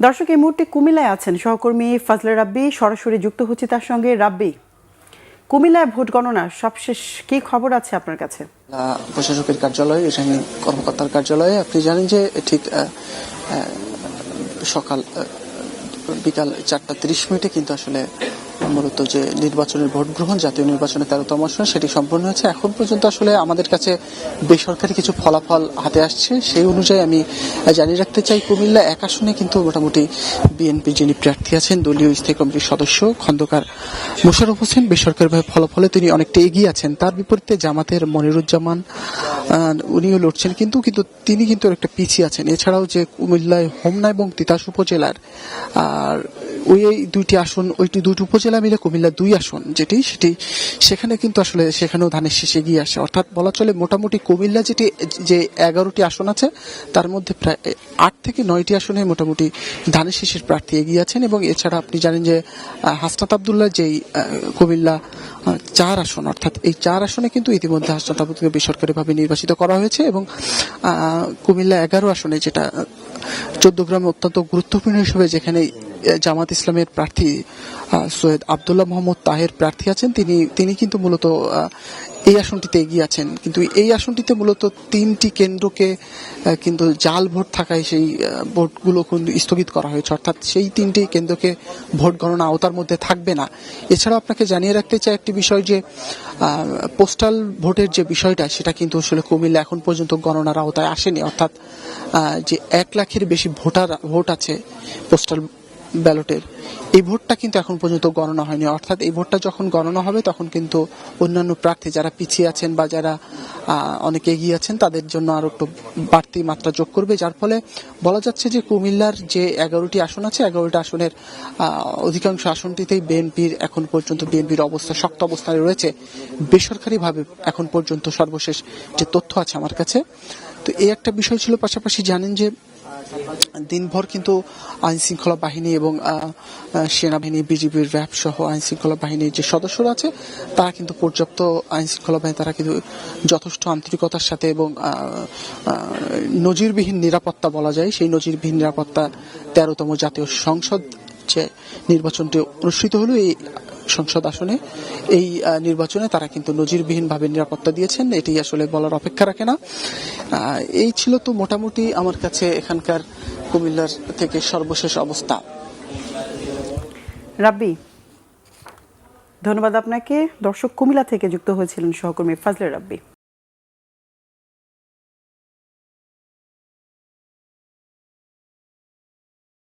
দর্শক এই মুহূর্তে কুমিল্লায় আছেন সহকর্মী ফাজলে রাব্বি, সরাসরি যুক্ত হচ্ছে তার সঙ্গে। রাব্বি, কুমিল্লায় ভোট গণনা সবশেষ কি খবর আছে আপনার কাছে? প্রশাসকের কার্যালয়ে, রিটার্নিং কর্মকর্তার কার্যালয়ে আপনি জানেন যে ঠিক বিকাল 4:30 কিন্তু আসলে মূলত যে নির্বাচনের ভোট গ্রহণ, জাতীয় নির্বাচনের 13তম আসন, সেটি সম্পন্ন হয়েছে। এখন পর্যন্ত আসলে আমাদের কাছে বেসরকারি কিছু ফলাফল হাতে আসছে, সেই অনুযায়ী আমি জানিয়ে রাখতে চাই কুমিল্লা 1 আসনে কিন্তু মোটামুটি বিএনপি যিনি প্রার্থী আছেন, দলীয় স্থায়ী কমিটির সদস্য খন্দকার মোশাররফ হোসেন, বেসরকারিভাবে ফলাফলে তিনি অনেকটা এগিয়ে আছেন। তার বিপরীতে জামাতের মনিরুজ্জামান উনিও লড়ছেন, কিন্তু তিনি কিন্তু একটা পিছিয়ে আছেন। এছাড়াও যে কুমিল্লায় হোমনা এবং তিতাস উপজেলার আর ওই দুইটি আসন, ওইটি দুইটি উপজেলা মিলে কুমিল্লা 2 আসন সেটি সেখানে কিন্তু আসলে সেখানেও ধানের শীষ এগিয়ে আসে। অর্থাৎ বলা চলে মোটামুটি কুমিল্লা যে 11টি আসন আছে তার মধ্যে প্রায় 8 থেকে 9টি আসনে মোটামুটি ধানের শীষের প্রার্থী এগিয়ে আছেন। এবং এছাড়া আপনি জানেন যে হাসনাত আব্দুল্লাহ যেই কুমিল্লা 4 আসন, অর্থাৎ এই 4 আসনে কিন্তু ইতিমধ্যে হাসনাত আব্দুল্লাহকে বেসরকারিভাবে নির্বাচিত করা হয়েছে। এবং কুমিল্লা 11 আসনে, যেটা 14 গ্রামে অত্যন্ত গুরুত্বপূর্ণ হিসেবে, যেখানে জামাত ইসলামের প্রার্থী সৈয়দ আব্দুল্লাহ মোহাম্মদ তাহের প্রার্থী আছেন, তিনি কিন্তু মূলত এই আসনটিতে এগিয়ে আছেন। কিন্তু এই আসনটিতে মূলত 3টি কেন্দ্রকে কিন্তু জাল ভোট থাকায় সেই ভোটগুলো স্থগিত করা হয়েছে, অর্থাৎ সেই 3টি কেন্দ্রকে ভোট গণনা আওতার মধ্যে থাকবে না। এছাড়াও আপনাকে জানিয়ে রাখতে চাই একটি বিষয়, যে পোস্টাল ভোটের যে বিষয়টা, সেটা কিন্তু আসলে কুমিল্লা এখন পর্যন্ত গণনার আওতায় আসেনি। অর্থাৎ যে 1 লাখের বেশি ভোট আছে পোস্টাল ব্যালটের, এই ভোটটা কিন্তু এখন পর্যন্ত গণনা হয়নি। অর্থাৎ এই ভোটটা যখন গণনা হবে তখন কিন্তু অন্যান্য প্রার্থী যারা পিছিয়ে আছেন বা যারা অনেক এগিয়ে আছেন তাদের জন্য আরো একটু বাড়তি মাত্রা যোগ করবে, যার ফলে বলা যাচ্ছে যে কুমিল্লার যে 11টি আসন আছে, 11টি আসনের অধিকাংশ আসনটিতেই এখন পর্যন্ত বিএনপির অবস্থা শক্ত অবস্থায় রয়েছে বেসরকারিভাবে, এখন পর্যন্ত সর্বশেষ যে তথ্য আছে আমার কাছে। তো এই একটা বিষয় ছিল। পাশাপাশি জানেন যে দিনভর কিন্তু আইন শৃঙ্খলা বাহিনী এবং সেনাবাহিনী, বিজিবির, র্যাব সহ আইন শৃঙ্খলা বাহিনীর যে সদস্যরা আছে তারা কিন্তু পর্যাপ্ত আইন শৃঙ্খলা বাহিনী, তারা কিন্তু যথেষ্ট আন্তরিকতার সাথে এবং নজিরবিহীন নিরাপত্তা বলা যায়, সেই নজিরবিহীন নিরাপত্তা 13তম জাতীয় সংসদ যে নির্বাচনটি অনুষ্ঠিত হলো, এই সংসদ আসনে এই নির্বাচনে তারা কিন্তু নজিরবিহীনভাবে নিরাপত্তা দিয়েছেন। এটি আসলে বলার অপেক্ষা রাখে না। এই ছিল তো মোটামুটি আমার কাছে এখানকার কুমিল্লার থেকে সর্বশেষ অবস্থা। রাব্বি, ধন্যবাদ আপনাকে। দর্শক, কুমিল্লা থেকে যুক্ত হয়েছিলেন সহকর্মী ফাজলে রাব্বি।